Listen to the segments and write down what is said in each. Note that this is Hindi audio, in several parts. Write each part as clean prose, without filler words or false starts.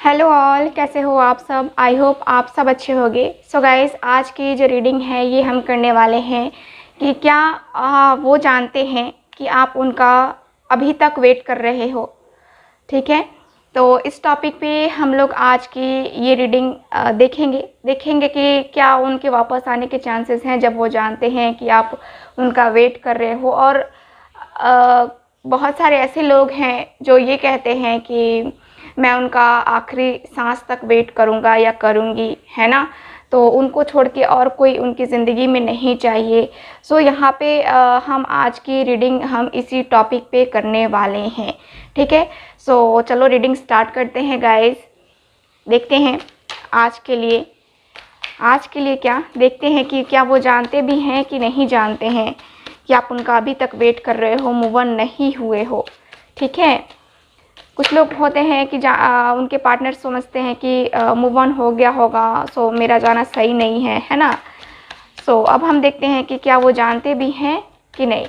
हेलो ऑल, कैसे हो आप सब। आई होप आप सब अच्छे होंगे। सो गाइस, आज की जो रीडिंग है ये हम करने वाले हैं कि क्या वो जानते हैं कि आप उनका अभी तक वेट कर रहे हो। ठीक है, तो इस टॉपिक पे हम लोग आज की ये रीडिंग देखेंगे कि क्या उनके वापस आने के चांसेस हैं जब वो जानते हैं कि आप उनका वेट कर रहे हो। और बहुत सारे ऐसे लोग हैं जो ये कहते हैं कि मैं उनका आखिरी सांस तक वेट करूँगा या करूँगी, है ना। तो उनको छोड़ के और कोई उनकी ज़िंदगी में नहीं चाहिए। सो यहाँ पे हम आज की रीडिंग हम इसी टॉपिक पे करने वाले हैं। ठीक है, सो चलो रीडिंग स्टार्ट करते हैं गाइस। देखते हैं आज के लिए क्या देखते हैं कि क्या वो जानते भी हैं कि नहीं जानते हैं कि आप उनका अभी तक वेट कर रहे हो, मूव ऑन नहीं हुए हो। ठीक है, कुछ लोग होते हैं कि उनके पार्टनर समझते हैं कि मूव ऑन हो गया होगा, सो मेरा जाना सही नहीं है ना। सो अब हम देखते हैं कि क्या वो जानते भी हैं कि नहीं।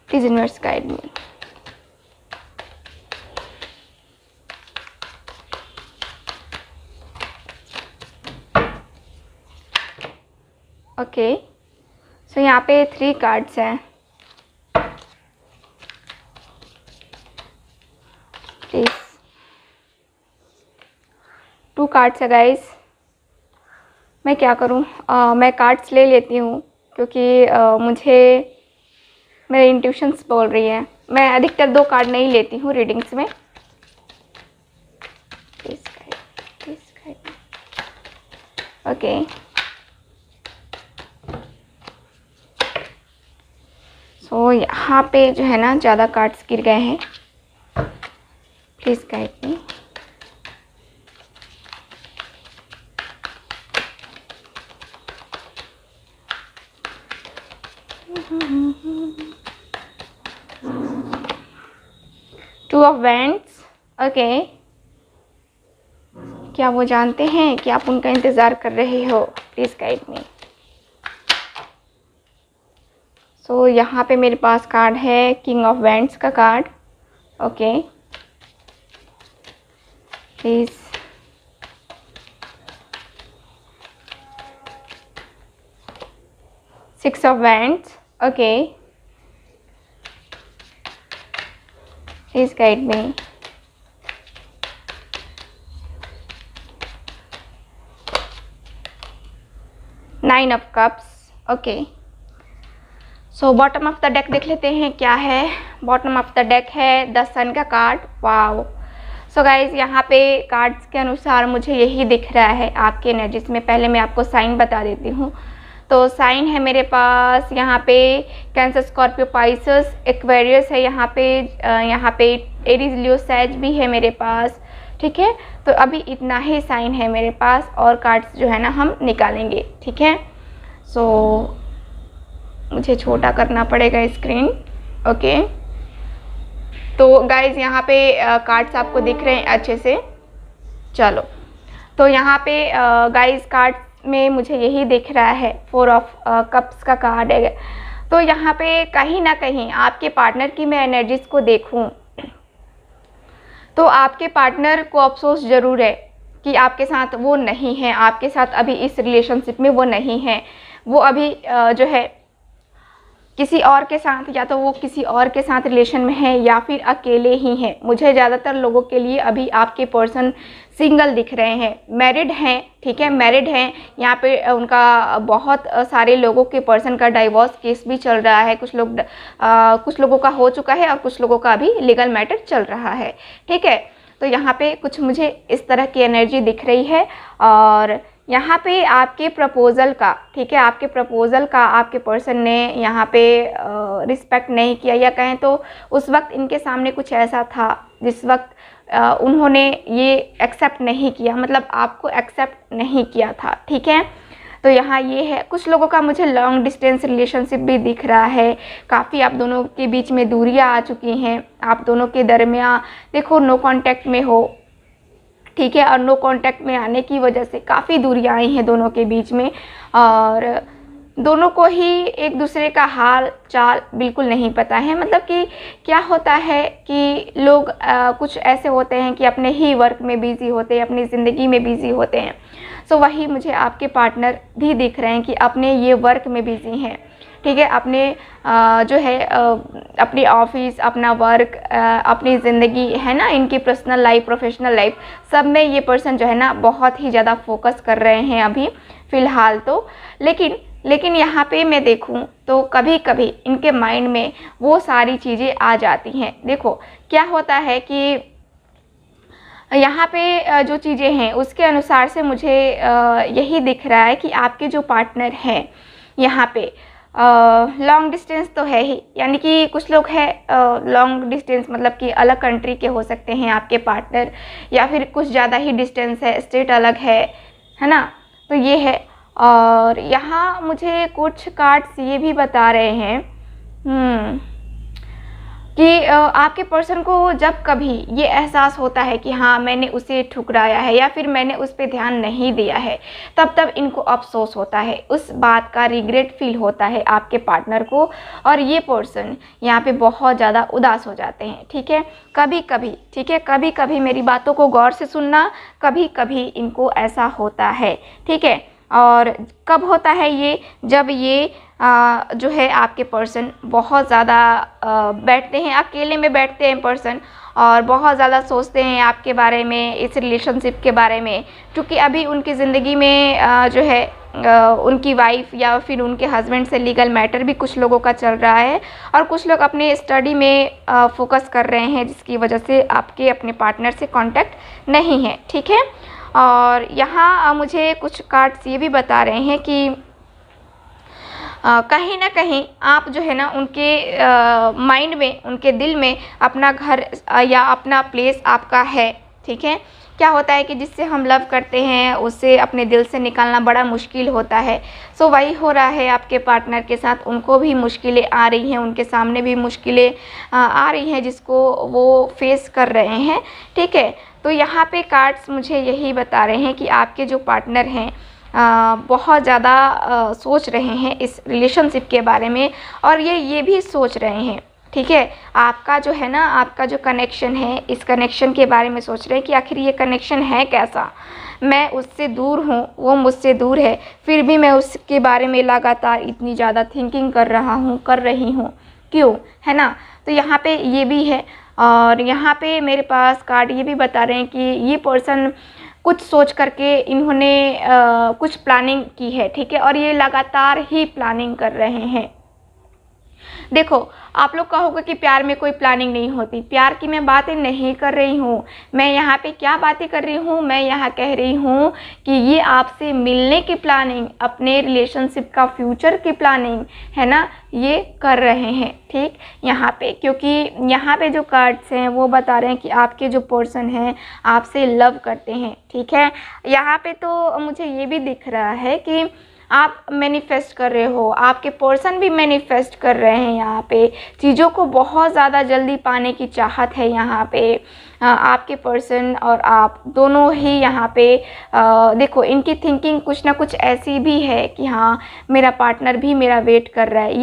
Please universe guide me. Okay, so यहाँ पे 3 कार्ड्स हैं। प्लीज 2 कार्ड्स है गाइस। मैं क्या करूँ, मैं कार्ड्स ले लेती हूँ क्योंकि मुझे मेरे इंट्यूशंस बोल रही है। मैं अधिकतर 2 कार्ड नहीं लेती हूँ रीडिंग्स में। ओके, सो यहाँ पे जो है ना ज़्यादा कार्ड्स गिर गए हैं। Please guide me. Two of wands. Okay, क्या वो जानते हैं कि आप उनका इंतज़ार कर रहे हो। प्लीज़ गाइड मी। सो यहाँ पे मेरे पास कार्ड है किंग ऑफ वैंड्स का card. Okay, please. Six of wands. Okay, please guide me. Nine of cups. Okay, so bottom of the deck देख लेते हैं क्या है। बॉटम ऑफ द डेक है द सन का कार्ड। वाओ। सो गाइज, यहाँ पे कार्ड्स के अनुसार मुझे यही दिख रहा है आपके एनर्जीज में। पहले मैं आपको साइन बता देती हूँ। तो साइन है मेरे पास यहाँ पे कैंसर, स्कॉर्पियो, पाइसेस, एक्वेरियस है यहाँ पे एरीज, लियो, सैज भी है मेरे पास। ठीक है, तो अभी इतना ही साइन है मेरे पास और कार्ड्स जो है ना हम निकालेंगे। ठीक है, सो मुझे छोटा करना पड़ेगा स्क्रीन। ओके, तो गाइज यहाँ पे कार्ड्स आपको दिख रहे हैं अच्छे से। चलो, तो यहाँ पे गाइज कार्ड्स में मुझे यही दिख रहा है 4 ऑफ कप्स का कार्ड है। तो यहाँ पे कहीं ना कहीं आपके पार्टनर की मैं एनर्जीज को देखूँ तो आपके पार्टनर को अफसोस ज़रूर है कि आपके साथ वो नहीं है, आपके साथ अभी इस रिलेशनशिप में वो नहीं है। वो अभी जो है किसी और के साथ, या तो वो किसी और के साथ रिलेशन में है या फिर अकेले ही हैं। मुझे ज़्यादातर लोगों के लिए अभी आपके पर्सन सिंगल दिख रहे हैं, मैरिड हैं। ठीक है, मैरिड हैं। यहाँ पे उनका बहुत सारे लोगों के पर्सन का डाइवोर्स केस भी चल रहा है। कुछ लोगों का हो चुका है और कुछ लोगों का अभी लीगल मैटर चल रहा है। ठीक है, तो यहाँ पे कुछ मुझे इस तरह की एनर्जी दिख रही है। और यहाँ पे आपके प्रपोज़ल का, ठीक है, आपके प्रपोज़ल का आपके पर्सन ने यहाँ पे रिस्पेक्ट नहीं किया, या कहें तो उस वक्त इनके सामने कुछ ऐसा था जिस वक्त उन्होंने ये एक्सेप्ट नहीं किया, मतलब आपको एक्सेप्ट नहीं किया था। ठीक है, तो यहाँ ये है। कुछ लोगों का मुझे लॉन्ग डिस्टेंस रिलेशनशिप भी दिख रहा है। काफ़ी आप दोनों के बीच में दूरियाँ आ चुकी हैं। आप दोनों के दरमियाँ देखो नो कांटेक्ट में हो। ठीक है, और नो कांटेक्ट में आने की वजह से काफ़ी दूरियां आई हैं दोनों के बीच में। और दोनों को ही एक दूसरे का हाल चाल बिल्कुल नहीं पता है। मतलब कि क्या होता है कि लोग कुछ ऐसे होते हैं कि अपने ही वर्क में बिज़ी होते हैं, अपनी ज़िंदगी में बिज़ी होते हैं। सो वही मुझे आपके पार्टनर भी दिख रहे हैं कि अपने ये वर्क में बिज़ी हैं, ठीक है। अपने जो है अपनी ऑफिस, अपना वर्क, अपनी ज़िंदगी है ना, इनकी पर्सनल लाइफ, प्रोफेशनल लाइफ, सब में ये पर्सन जो है ना बहुत ही ज़्यादा फोकस कर रहे हैं अभी फ़िलहाल तो। लेकिन यहाँ पे मैं देखूँ तो कभी कभी इनके माइंड में वो सारी चीज़ें आ जाती हैं। देखो क्या होता है कि यहाँ पे जो चीज़ें हैं उसके अनुसार से मुझे यही दिख रहा है कि आपके जो पार्टनर हैं यहाँ पे लॉन्ग डिस्टेंस तो है ही, यानी कि कुछ लोग हैं लॉन्ग डिस्टेंस, मतलब कि अलग कंट्री के हो सकते हैं आपके पार्टनर, या फिर कुछ ज़्यादा ही डिस्टेंस है, स्टेट अलग है ना। तो ये है। और यहाँ मुझे कुछ कार्ड्स ये भी बता रहे हैं कि आपके पर्सन को जब कभी ये एहसास होता है कि हाँ मैंने उसे ठुकराया है या फिर मैंने उस पर ध्यान नहीं दिया है, तब इनको अफसोस होता है, उस बात का रिग्रेट फील होता है आपके पार्टनर को। और ये पर्सन यहाँ पे बहुत ज़्यादा उदास हो जाते हैं, ठीक है। कभी कभी, ठीक है, कभी कभी मेरी बातों को गौर से सुनना, कभी कभी इनको ऐसा होता है, ठीक है। और कब होता है ये, जब ये जो है आपके पर्सन बहुत ज़्यादा बैठते हैं, अकेले में बैठते हैं पर्सन और बहुत ज़्यादा सोचते हैं आपके बारे में, इस रिलेशनशिप के बारे में, क्योंकि अभी उनकी ज़िंदगी में जो है उनकी वाइफ या फिर उनके हस्बैंड से लीगल मैटर भी कुछ लोगों का चल रहा है और कुछ लोग अपने स्टडी में फोकस कर रहे हैं, जिसकी वजह से आपके अपने पार्टनर से कांटेक्ट नहीं है, ठीक है। और यहाँ मुझे कुछ कार्ड्स ये भी बता रहे हैं कि कहीं ना कहीं आप जो है ना उनके माइंड में, उनके दिल में अपना घर या अपना प्लेस आपका है, ठीक है। क्या होता है कि जिससे हम लव करते हैं उससे अपने दिल से निकालना बड़ा मुश्किल होता है। सो वही हो रहा है आपके पार्टनर के साथ, उनको भी मुश्किलें आ रही हैं, उनके सामने भी मुश्किलें आ रही हैं जिसको वो फेस कर रहे हैं, ठीक है। तो यहाँ पे कार्ड्स मुझे यही बता रहे हैं कि आपके जो पार्टनर हैं बहुत ज़्यादा सोच रहे हैं इस रिलेशनशिप के बारे में, और ये भी सोच रहे हैं, ठीक है। आपका जो है ना, आपका जो कनेक्शन है, इस कनेक्शन के बारे में सोच रहे हैं कि आखिर ये कनेक्शन है कैसा। मैं उससे दूर हूँ, वो मुझसे दूर है, फिर भी मैं उसके बारे में लगातार इतनी ज़्यादा थिंकिंग कर रही हूँ, क्यों, है ना। तो यहाँ पे ये भी है। और यहाँ पे मेरे पास कार्ड ये भी बता रहे हैं कि ये पर्सन कुछ सोच करके इन्होंने कुछ प्लानिंग की है, ठीक है, और ये लगातार ही प्लानिंग कर रहे हैं। देखो आप लोग कहोगे कि प्यार में कोई प्लानिंग नहीं होती, प्यार की मैं बातें नहीं कर रही हूँ। मैं यहाँ पे क्या बातें कर रही हूँ, मैं यहाँ कह रही हूँ कि ये आपसे मिलने की प्लानिंग, अपने रिलेशनशिप का फ्यूचर की प्लानिंग है ना, ये कर रहे हैं, ठीक। यहाँ पे क्योंकि यहाँ पे जो कार्ड्स हैं वो बता रहे हैं कि आपके जो पर्सन हैं आपसे लव करते हैं, ठीक है। यहाँ पे तो मुझे ये भी दिख रहा है कि आप मैनिफेस्ट कर रहे हो, आपके पर्सन भी मैनिफेस्ट कर रहे हैं। यहाँ पे चीज़ों को बहुत ज़्यादा जल्दी पाने की चाहत है यहाँ पे आपके पर्सन और आप दोनों ही यहाँ पे देखो इनकी थिंकिंग कुछ ना कुछ ऐसी भी है कि हाँ मेरा पार्टनर भी मेरा वेट कर रहा है।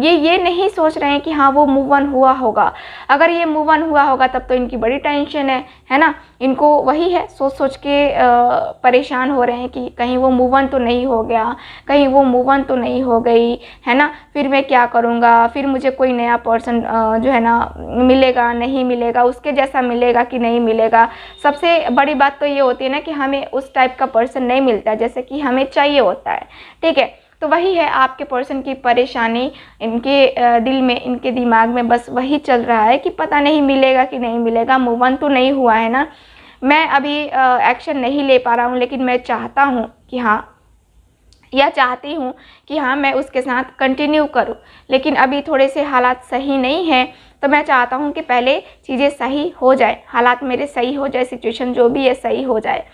ये नहीं सोच रहे हैं कि हाँ वो मूव ऑन हुआ होगा। अगर ये मूव ऑन हुआ होगा तब तो इनकी बड़ी टेंशन है ना। इनको वही है, सोच के परेशान हो रहे हैं कि कहीं वो मूव ऑन तो नहीं हो गया, कहीं वो मूव ऑन तो नहीं हो गई, है ना। फिर मैं क्या करूँगा, फिर मुझे कोई नया पर्सन जो है ना मिलेगा नहीं मिलेगा, उसके जैसा मिलेगा कि नहीं मिलेगा। सबसे बड़ी बात तो ये होती है ना कि हमें उस टाइप का पर्सन नहीं मिलता जैसे कि हमें चाहिए होता है, ठीक है। तो वही है आपके पर्सन की परेशानी, इनके दिल में, इनके दिमाग में बस वही चल रहा है कि पता नहीं मिलेगा कि नहीं मिलेगा, मूव ऑन तो नहीं हुआ है ना। मैं अभी एक्शन नहीं ले पा रहा हूँ, लेकिन मैं चाहता हूँ कि हाँ, या चाहती हूँ कि हाँ मैं उसके साथ कंटिन्यू करूँ, लेकिन अभी थोड़े से हालात सही नहीं हैं। तो मैं चाहता हूँ कि पहले चीज़ें सही हो जाए, हालात मेरे सही हो जाए, सिचुएशन जो भी है सही हो जाए।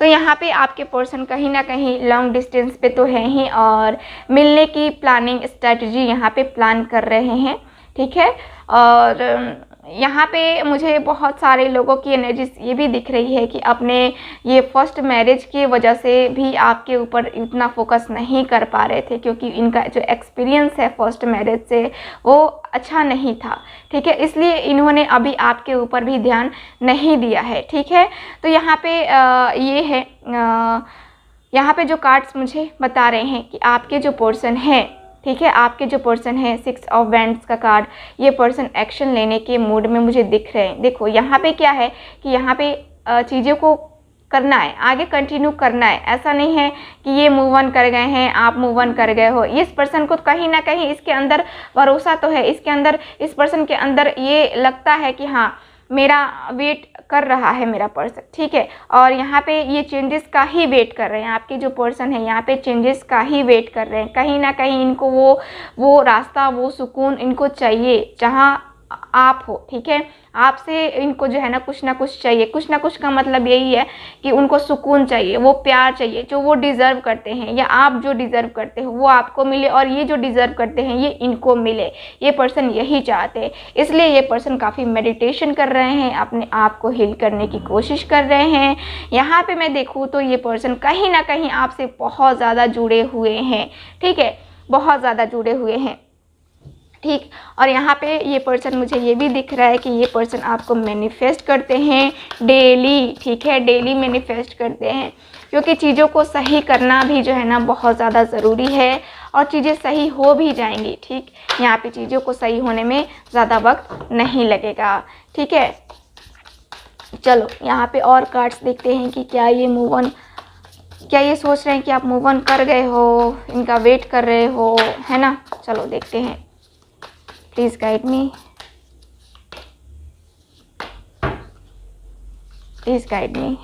तो यहाँ पे आपके पर्सन कहीं ना कहीं लॉन्ग डिस्टेंस पे तो है ही, और मिलने की प्लानिंग स्ट्रैटेजी यहाँ पे प्लान कर रहे हैं, ठीक है। और यहाँ पे मुझे बहुत सारे लोगों की एनर्जी ये भी दिख रही है कि अपने ये फर्स्ट मैरिज की वजह से भी आपके ऊपर इतना फोकस नहीं कर पा रहे थे, क्योंकि इनका जो एक्सपीरियंस है फर्स्ट मैरिज से वो अच्छा नहीं था, ठीक है। इसलिए इन्होंने अभी आपके ऊपर भी ध्यान नहीं दिया है, ठीक है। तो यहाँ पे ये है, यहाँ पे जो कार्ड्स मुझे बता रहे हैं कि आपके जो पर्सन है, ठीक है, आपके जो पर्सन है 6 ऑफ वैंड्स का कार्ड, ये पर्सन एक्शन लेने के मूड में मुझे दिख रहे हैं। देखो यहाँ पे क्या है कि यहाँ पे चीज़ों को करना है, आगे कंटिन्यू करना है। ऐसा नहीं है कि ये मूव ऑन कर गए हैं, आप मूव ऑन कर गए हो। इस पर्सन को कहीं ना कहीं इसके अंदर भरोसा तो है, इसके अंदर, इस पर्सन के अंदर ये लगता है कि हाँ मेरा वेट कर रहा है मेरा पर्सन, ठीक है। और यहाँ पे ये चेंजेस का ही वेट कर रहे हैं, आपके जो पर्सन है यहाँ पे चेंजेस का ही वेट कर रहे हैं। कहीं ना कहीं इनको वो रास्ता, वो सुकून इनको चाहिए जहाँ आप हो, ठीक है। आपसे इनको जो है ना कुछ चाहिए। कुछ ना कुछ का मतलब यही है कि उनको सुकून चाहिए, वो प्यार चाहिए जो वो डिज़र्व करते हैं, या आप जो डिज़र्व करते हो वो आपको मिले, और ये जो डिज़र्व करते हैं ये इनको मिले। ये पर्सन यही चाहते हैं, इसलिए ये पर्सन काफ़ी मेडिटेशन कर रहे हैं, अपने आप को हील करने की कोशिश कर रहे हैं। यहाँ पे मैं देखूँ तो ये पर्सन कहीं ना कहीं आपसे बहुत ज़्यादा जुड़े हुए हैं, ठीक है, बहुत ज़्यादा जुड़े हुए हैं, ठीक। और यहाँ पे ये पर्सन, मुझे ये भी दिख रहा है कि ये पर्सन आपको मैनिफेस्ट करते हैं डेली, ठीक है, डेली मैनिफेस्ट करते हैं, क्योंकि चीज़ों को सही करना भी जो है ना बहुत ज़्यादा ज़रूरी है, और चीज़ें सही हो भी जाएंगी, ठीक। यहाँ पे चीज़ों को सही होने में ज़्यादा वक्त नहीं लगेगा, ठीक है। चलो यहाँ पे और कार्ड्स देखते हैं कि क्या ये मूव ऑन, क्या ये सोच रहे हैं कि आप मूव ऑन कर गए हो, इनका वेट कर रहे हो, है ना। चलो देखते हैं, please guide me, please guide मी।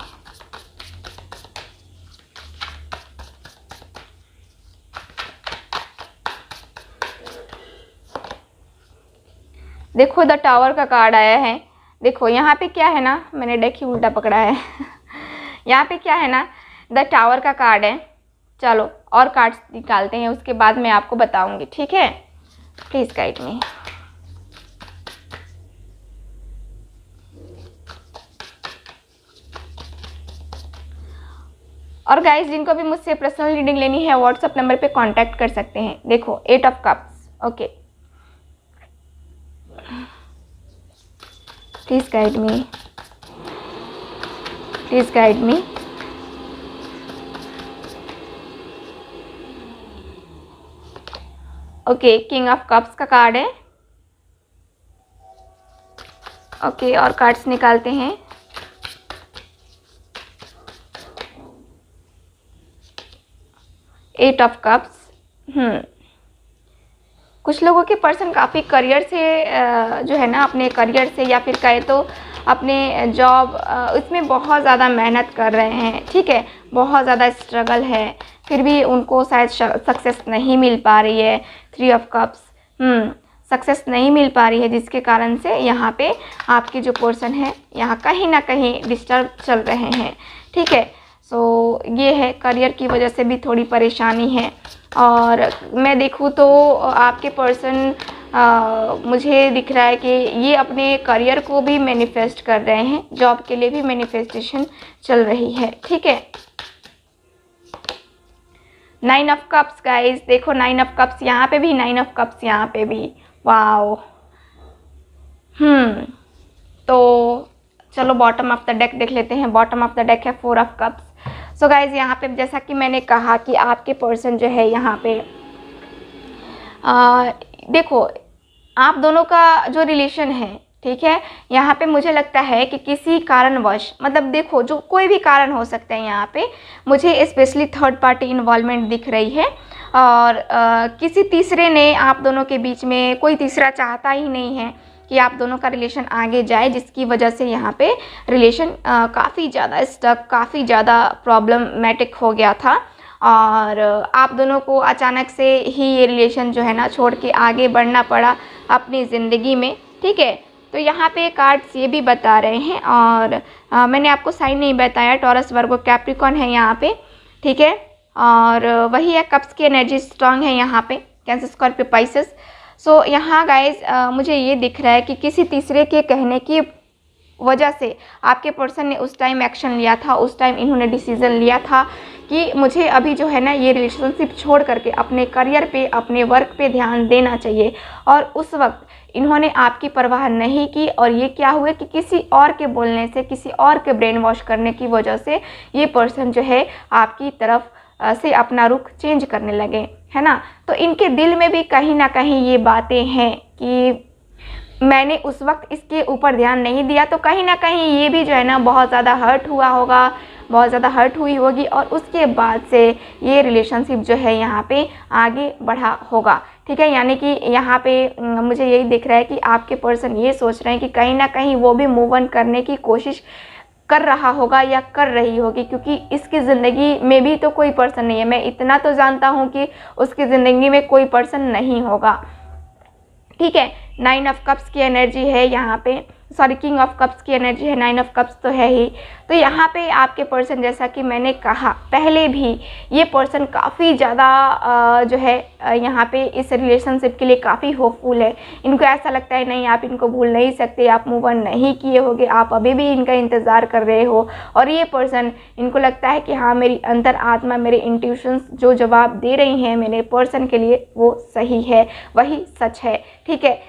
देखो द टावर का कार्ड आया है। देखो यहाँ पे क्या है ना, मैंने डेक ही उल्टा पकड़ा है यहाँ पे क्या है ना, द टावर का कार्ड है। चलो और कार्ड्स निकालते हैं, उसके बाद मैं आपको बताऊंगी, ठीक है। प्लीज़ गाइड मी। और गाइस जिनको भी मुझसे पर्सनल रीडिंग लेनी है व्हाट्सएप नंबर पे कांटेक्ट कर सकते हैं। देखो 8 of cups, okay, please guide me, please guide me. Okay, king of cups का कार्ड है, ओके। और कार्ड्स निकालते हैं। Eight of cups. कुछ लोगों के पर्सन काफ़ी करियर से जो है ना, अपने करियर से या फिर कहे तो अपने जॉब, इसमें बहुत ज़्यादा मेहनत कर रहे हैं, ठीक है, बहुत ज़्यादा स्ट्रगल है, फिर भी उनको शायद सक्सेस नहीं मिल पा रही है। 3 ऑफ कप्स, सक्सेस नहीं मिल पा रही है, जिसके कारण से यहाँ पे आपके जो पर्सन है यहाँ कहीं ना कहीं डिस्टर्ब चल रहे हैं, ठीक है। सो ये है, करियर की वजह से भी थोड़ी परेशानी है। और मैं देखूँ तो आपके पर्सन, मुझे दिख रहा है कि ये अपने करियर को भी मैनिफेस्ट कर रहे हैं, जॉब के लिए भी मैनिफेस्टेशन चल रही है, ठीक है। 9 ऑफ कप्स गाइस, देखो 9 ऑफ कप्स यहाँ पे भी, 9 ऑफ कप्स यहाँ पे भी, वाओ। तो चलो बॉटम ऑफ द डेक देख लेते हैं। बॉटम ऑफ द डेक है 4 ऑफ कप्स। सो गाइज यहाँ पे जैसा कि मैंने कहा कि आपके पर्सन जो है यहाँ पे देखो आप दोनों का जो रिलेशन है, ठीक है, यहाँ पे मुझे लगता है कि किसी कारणवश, मतलब देखो जो कोई भी कारण हो सकता है, यहाँ पे मुझे स्पेशली थर्ड पार्टी इन्वॉल्वमेंट दिख रही है। और किसी तीसरे ने, आप दोनों के बीच में कोई तीसरा चाहता ही नहीं है कि आप दोनों का रिलेशन आगे जाए, जिसकी वजह से यहाँ पे रिलेशन काफ़ी ज़्यादा स्टक, काफ़ी ज़्यादा प्रॉब्लमेटिक हो गया था। और आप दोनों को अचानक से ही ये रिलेशन जो है ना छोड़ के आगे बढ़ना पड़ा अपनी ज़िंदगी में, ठीक है। तो यहाँ पे कार्ड्स ये भी बता रहे हैं, और मैंने आपको साइन नहीं बताया, टॉरस वर्गो कैप्रिकॉन है यहाँ पे, ठीक है। और वही है, कप्स की एनर्जी स्ट्रांग है यहाँ पे, कैंसर स्कॉर्पियो पाइसेस। सो यहाँ गाइज मुझे ये दिख रहा है कि किसी तीसरे के कहने की वजह से आपके पर्सन ने उस टाइम एक्शन लिया था, उस टाइम इन्होंने डिसीज़न लिया था कि मुझे अभी जो है ना ये रिलेशनशिप छोड़ करके अपने करियर पे, अपने वर्क पे ध्यान देना चाहिए। और उस वक्त इन्होंने आपकी परवाह नहीं की और ये क्या हुए कि किसी और के बोलने से, किसी और के ब्रेन वॉश करने की वजह से ये पर्सन जो है आपकी तरफ से अपना रुख चेंज करने लगे, है ना। तो इनके दिल में भी कहीं ना कहीं ये बातें हैं कि मैंने उस वक्त इसके ऊपर ध्यान नहीं दिया, तो कहीं ना कहीं ये भी जो है ना बहुत ज़्यादा हर्ट हुआ होगा, बहुत ज़्यादा हर्ट हुई होगी और उसके बाद से ये रिलेशनशिप जो है यहाँ पे आगे बढ़ा होगा, ठीक है। यानी कि यहाँ पे मुझे यही दिख रहा है कि आपके पर्सन ये सोच रहे हैं कि कहीं ना कहीं वो भी मूव ऑन करने की कोशिश कर रहा होगा या कर रही होगी, क्योंकि इसकी ज़िंदगी में भी तो कोई पर्सन नहीं है। मैं इतना तो जानता हूँ कि उसकी ज़िंदगी में कोई पर्सन नहीं होगा, ठीक है। 9 ऑफ कप्स की एनर्जी है यहाँ पे, सॉरी किंग ऑफ कप्स की एनर्जी है, 9 ऑफ कप्स तो है ही। तो यहाँ पे आपके पर्सन, जैसा कि मैंने कहा पहले भी, ये पर्सन काफ़ी ज़्यादा जो है यहाँ पे इस रिलेशनशिप के लिए काफ़ी होपफुल है। इनको ऐसा लगता है नहीं, आप इनको भूल नहीं सकते, आप मूव ऑन नहीं किए होगे, आप अभी भी इनका इंतज़ार कर रहे हो। और ये पर्सन, इनको लगता है कि हाँ मेरी अंतर आत्मा, मेरे इंट्यूशंस जो जवाब दे रही हैं मेरे पर्सन के लिए वो सही है, वही सच है, ठीक है।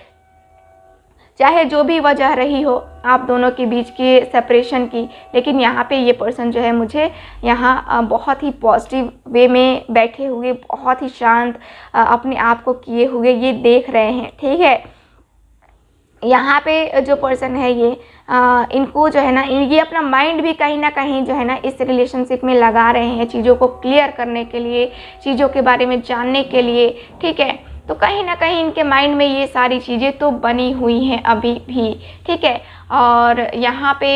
चाहे जो भी वजह रही हो आप दोनों के बीच की सेपरेशन की, लेकिन यहाँ पे ये पर्सन जो है मुझे यहाँ बहुत ही पॉजिटिव वे में बैठे हुए, बहुत ही शांत अपने आप को किए हुए ये देख रहे हैं, ठीक है। यहाँ पे जो पर्सन है ये इनको जो है ना, ये अपना माइंड भी कहीं ना कहीं जो है ना इस रिलेशनशिप में लगा रहे हैं, चीज़ों को क्लियर करने के लिए, चीज़ों के बारे में जानने के लिए, ठीक है। तो कहीं ना कहीं इनके माइंड में ये सारी चीज़ें तो बनी हुई हैं अभी भी, ठीक है। और यहाँ पे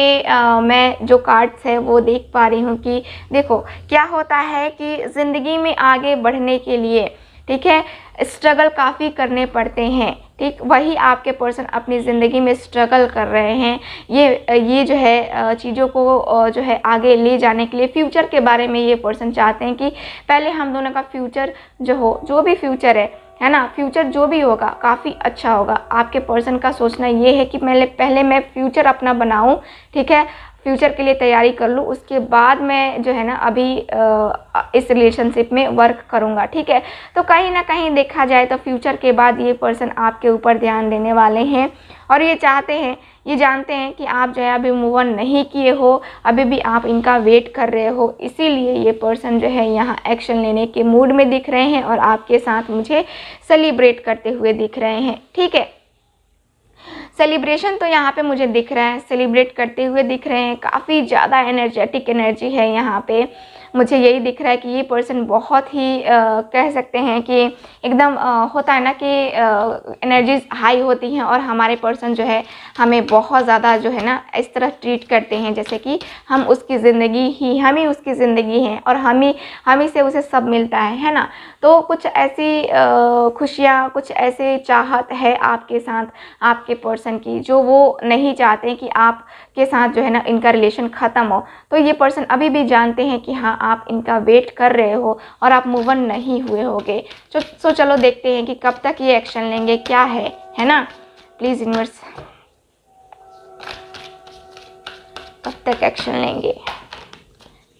मैं जो कार्ड्स है वो देख पा रही हूँ कि देखो क्या होता है कि ज़िंदगी में आगे बढ़ने के लिए, ठीक है, स्ट्रगल काफ़ी करने पड़ते हैं, ठीक। वही आपके पर्सन अपनी ज़िंदगी में स्ट्रगल कर रहे हैं। ये जो है चीज़ों को जो है आगे ले जाने के लिए, फ्यूचर के बारे में ये पर्सन चाहते हैं कि पहले हम दोनों का फ्यूचर जो भी फ्यूचर है ना, फ्यूचर जो भी होगा काफ़ी अच्छा होगा। आपके पर्सन का सोचना ये है कि पहले मैं फ्यूचर अपना बनाऊं, ठीक है, फ्यूचर के लिए तैयारी कर लूँ, उसके बाद मैं जो है ना अभी इस रिलेशनशिप में वर्क करूँगा, ठीक है। तो कहीं ना कहीं देखा जाए तो फ्यूचर के बाद ये पर्सन आपके ऊपर ध्यान देने वाले हैं और ये चाहते हैं, ये जानते हैं कि आप जो है अभी मूव ऑन नहीं किए हो, अभी भी आप इनका वेट कर रहे हो, इसीलिए ये पर्सन जो है यहाँ एक्शन लेने के मूड में दिख रहे हैं और आपके साथ मुझे सेलिब्रेट करते हुए दिख रहे हैं, ठीक है। सेलिब्रेशन तो यहाँ पे मुझे दिख रहा है, सेलिब्रेट करते हुए दिख रहे हैं, काफ़ी ज़्यादा एनर्जेटिक एनर्जी है यहाँ पे। मुझे यही दिख रहा है कि ये पर्सन बहुत ही कह सकते हैं कि एकदम होता है ना कि एनर्जीज हाई होती हैं और हमारे पर्सन जो है हमें बहुत ज़्यादा जो है ना इस तरह ट्रीट करते हैं जैसे कि हम उसकी ज़िंदगी ही, हम ही उसकी ज़िंदगी हैं और हम ही से उसे सब मिलता है ना। तो कुछ ऐसी खुशियाँ, कुछ ऐसे चाहत है आपके साथ, आपके पर्सन की, जो वो नहीं चाहते कि आपके साथ जो है ना इनका रिलेशन ख़त्म हो। तो ये पर्सन अभी भी जानते हैं कि हाँ आप इनका वेट कर रहे हो और आप मूव ऑन नहीं हुए होगे। सो चलो देखते हैं कि कब तक ये एक्शन लेंगे, क्या है ना। प्लीज़ यूनिवर्स, कब तक एक्शन लेंगे।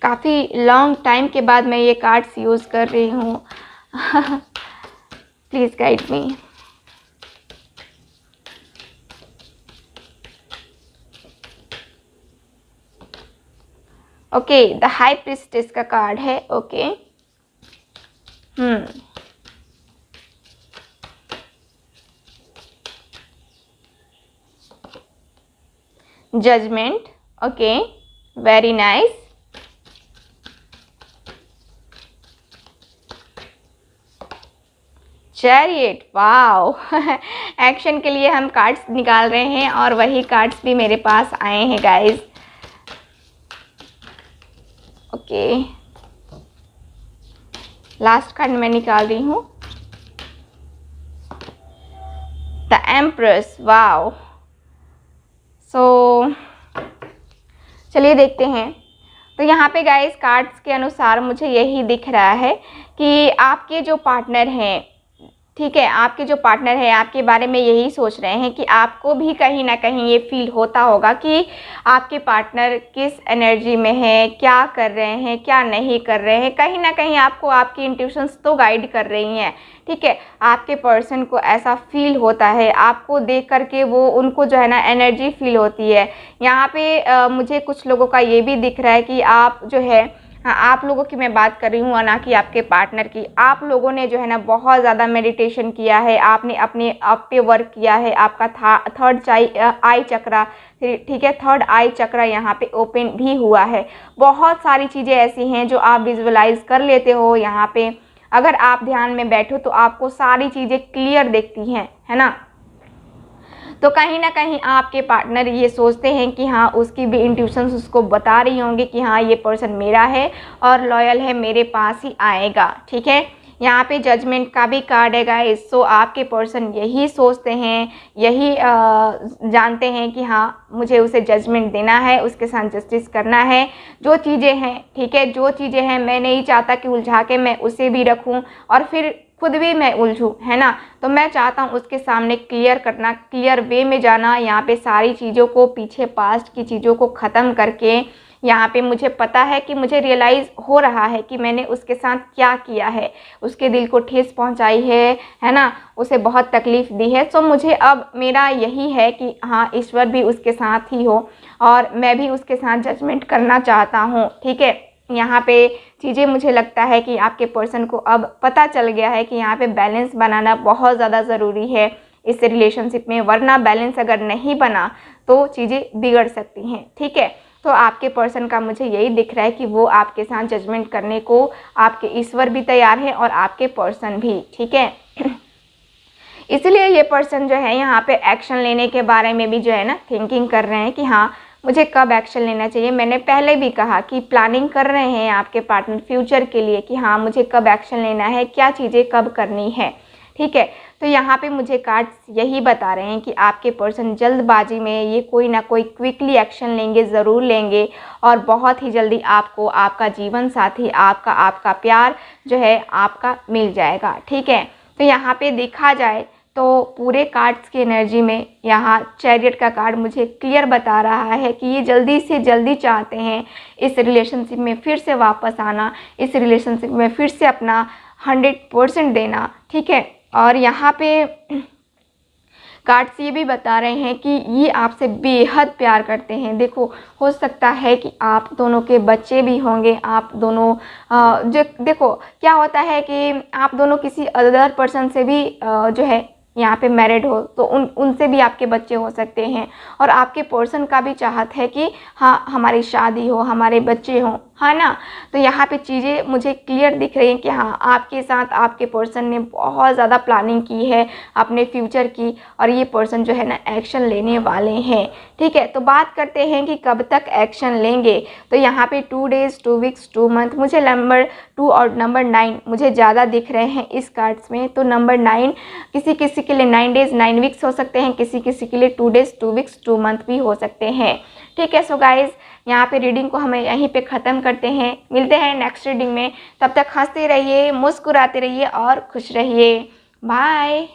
काफ़ी लॉन्ग टाइम के बाद मैं ये कार्ड्स यूज़ कर रही हूँ। Please guide me. Okay, the high priestess का कार्ड है, okay. Judgement, okay, very nice. Chariot, wow. Action के लिए हम कार्ड्स निकाल रहे हैं और वही कार्ड्स भी मेरे पास आए हैं गाइस। ओके, लास्ट कार्ड मैं निकाल रही हूँ, द एम्प्रेस, वाओ। सो चलिए देखते हैं। तो यहाँ पे गाइस कार्ड्स के अनुसार मुझे यही दिख रहा है कि आपके जो पार्टनर हैं ठीक है, आपके जो पार्टनर है आपके बारे में यही सोच रहे हैं कि आपको भी कहीं ना कहीं ये फील होता होगा कि आपके पार्टनर किस एनर्जी में है, क्या कर रहे हैं, क्या नहीं कर रहे हैं। कहीं ना कहीं आपको आपकी इंट्यूशंस तो गाइड कर रही हैं। ठीक है, आपके पर्सन को ऐसा फील होता है, आपको देख करके वो उनको जो है ना एनर्जी फील होती है। यहाँ पे मुझे कुछ लोगों का ये भी दिख रहा है कि आप जो है, हाँ, आप लोगों की मैं बात कर रही हूँ, ना कि आपके पार्टनर की। आप लोगों ने जो है ना बहुत ज़्यादा मेडिटेशन किया है, आपने अपने आप पे वर्क किया है। आपका थर्ड आई चक्रा, ठीक है, थर्ड आई चक्रा यहाँ पे ओपन भी हुआ है। बहुत सारी चीज़ें ऐसी हैं जो आप विजुअलाइज कर लेते हो। यहाँ पे अगर आप ध्यान में बैठो तो आपको सारी चीज़ें क्लियर दिखती हैं, है ना। तो कहीं ना कहीं आपके पार्टनर ये सोचते हैं कि हाँ, उसकी भी इंट्यूशंस उसको बता रही होंगी कि हाँ, ये पर्सन मेरा है और लॉयल है, मेरे पास ही आएगा। ठीक है, यहाँ पे जजमेंट का भी कार्ड है गाइस। सो आपके पर्सन यही सोचते हैं, यही जानते हैं कि हाँ, मुझे उसे जजमेंट देना है, उसके साथ जस्टिस करना है। जो चीज़ें हैं, ठीक है, जो चीज़ें हैं, मैं नहीं चाहता कि उलझा के मैं उसे भी रखूँ और फिर खुद भी मैं उलझूँ, है ना। तो मैं चाहता हूँ उसके सामने क्लियर करना, क्लियर वे में जाना। यहाँ पे सारी चीज़ों को, पीछे पास्ट की चीज़ों को ख़त्म करके, यहाँ पे मुझे पता है कि मुझे रियलाइज़ हो रहा है कि मैंने उसके साथ क्या किया है, उसके दिल को ठेस पहुँचाई है ना, उसे बहुत तकलीफ़ दी है। सो मुझे अब मेरा यही है कि हाँ, ईश्वर भी उसके साथ ही हो और मैं भी उसके साथ जजमेंट करना चाहता हूँ। ठीक है, यहाँ पे चीज़ें, मुझे लगता है कि आपके पर्सन को अब पता चल गया है कि यहाँ पे बैलेंस बनाना बहुत ज़्यादा ज़रूरी है इस रिलेशनशिप में, वरना बैलेंस अगर नहीं बना तो चीज़ें बिगड़ सकती हैं। ठीक है, तो आपके पर्सन का मुझे यही दिख रहा है कि वो आपके साथ जजमेंट करने को, आपके ईश्वर भी तैयार है और आपके पर्सन भी। ठीक है, इसलिए ये पर्सन जो है यहाँ पे एक्शन लेने के बारे में भी जो है ना थिंकिंग कर रहे हैं कि हाँ, मुझे कब एक्शन लेना चाहिए। मैंने पहले भी कहा कि प्लानिंग कर रहे हैं आपके पार्टनर फ्यूचर के लिए कि हाँ, मुझे कब एक्शन लेना है, क्या चीज़ें कब करनी है। ठीक है, तो यहाँ पे मुझे कार्ड्स यही बता रहे हैं कि आपके पर्सन जल्दबाजी में ये कोई ना कोई क्विकली एक्शन लेंगे, ज़रूर लेंगे और बहुत ही जल्दी आपको आपका जीवन साथी, आपका प्यार जो है आपका मिल जाएगा। ठीक है, तो यहाँ पे देखा जाए तो पूरे कार्ड्स की एनर्जी में यहाँ चैरियट का कार्ड मुझे क्लियर बता रहा है कि ये जल्दी से जल्दी चाहते हैं इस रिलेशनशिप में फिर से वापस आना, इस रिलेशनशिप में फिर से अपना 100% देना। ठीक है, और यहाँ पे कार्ड्स ये भी बता रहे हैं कि ये आपसे बेहद प्यार करते हैं। देखो, हो सकता है कि आप दोनों के बच्चे भी होंगे, आप दोनों जो देखो क्या होता है कि आप दोनों किसी अदर पर्सन से भी जो है यहाँ पे मैरिड हो तो उनसे भी आपके बच्चे हो सकते हैं और आपके पर्सन का भी चाहत है कि हाँ, हमारी शादी हो, हमारे बच्चे हों, है ना। तो यहाँ पे चीज़ें मुझे क्लियर दिख रही हैं कि हाँ, आपके साथ आपके पर्सन ने बहुत ज़्यादा प्लानिंग की है अपने फ्यूचर की और ये पर्सन जो है ना एक्शन लेने वाले हैं। ठीक है, तो बात करते हैं कि कब तक एक्शन लेंगे। तो यहाँ पे 2 डेज़, 2 वीक्स, 2 मंथ, मुझे नंबर 2 और नंबर 9 मुझे ज़्यादा दिख रहे हैं इस कार्ड्स में। तो नंबर 9 किसी किसी के लिए 9 डेज़ 9 वीक्स हो सकते हैं, किसी किसी के लिए 2 डेज़ 2 वीक्स 2 मंथ भी हो सकते हैं। ठीक है, सो गाइज़, यहाँ पे रीडिंग को हमें यहीं पे ख़त्म करते हैं। मिलते हैं नेक्स्ट रीडिंग में, तब तक हंसते रहिए, मुस्कुराते रहिए और खुश रहिए। बाय।